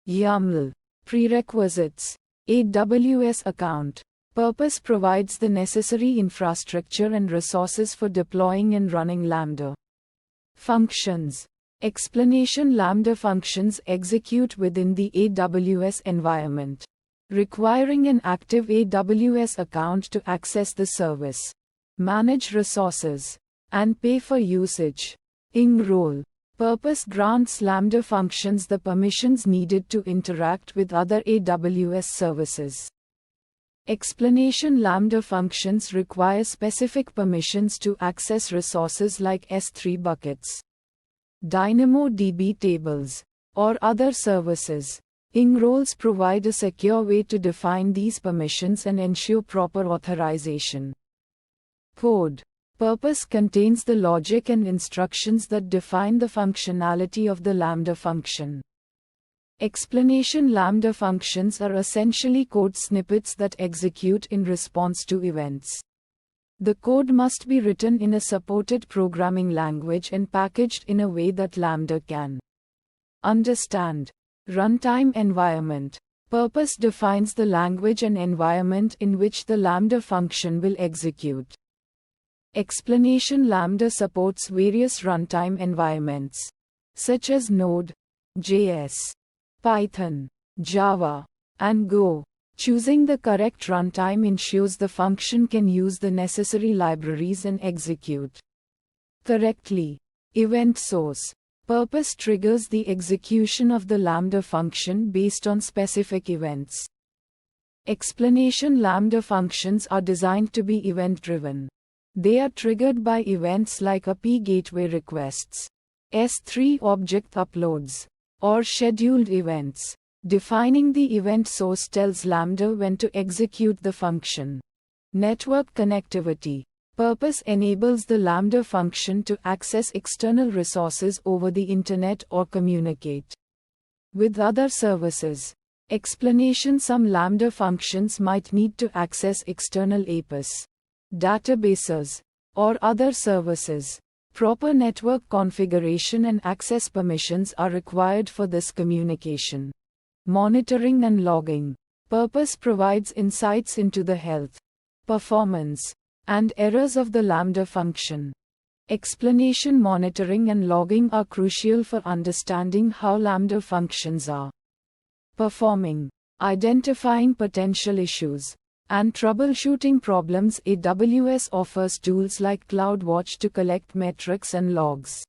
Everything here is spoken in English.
YAML. Prerequisites. AWS account. Purpose provides the necessary infrastructure and resources for deploying and running Lambda functions. Explanation: Lambda functions execute within the AWS environment, requiring an active AWS account to access the service, manage resources, and pay for usage. Role. Purpose grants Lambda functions the permissions needed to interact with other AWS services. Explanation: Lambda functions require specific permissions to access resources like S3 buckets, DynamoDB tables, or other services. Roles provide a secure way to define these permissions and ensure proper authorization. Code. Purpose contains the logic and instructions that define the functionality of the Lambda function. Explanation: Lambda functions are essentially code snippets that execute in response to events. The code must be written in a supported programming language and packaged in a way that Lambda can understand. Runtime environment. Purpose defines the language and environment in which the Lambda function will execute. Explanation: Lambda supports various runtime environments, such as Node.js, Python, Java, and Go. Choosing the correct runtime ensures the function can use the necessary libraries and execute correctly. Event source. Purpose triggers the execution of the Lambda function based on specific events. Explanation: Lambda functions are designed to be event-driven. They are triggered by events like API gateway requests, S3 object uploads, or scheduled events. Defining the event source tells Lambda when to execute the function. Network connectivity. Purpose enables the Lambda function to access external resources over the internet or communicate with other services. Explanation: Some Lambda functions might need to access external APIs, databases, or other services. Proper network configuration and access permissions are required for this communication. Monitoring and logging. Purpose provides insights into the health, performance, and errors of the Lambda function. Explanation: Monitoring and logging are crucial for understanding how Lambda functions are performing, identifying potential issues, and troubleshooting problems. AWS offers tools like CloudWatch to collect metrics and logs.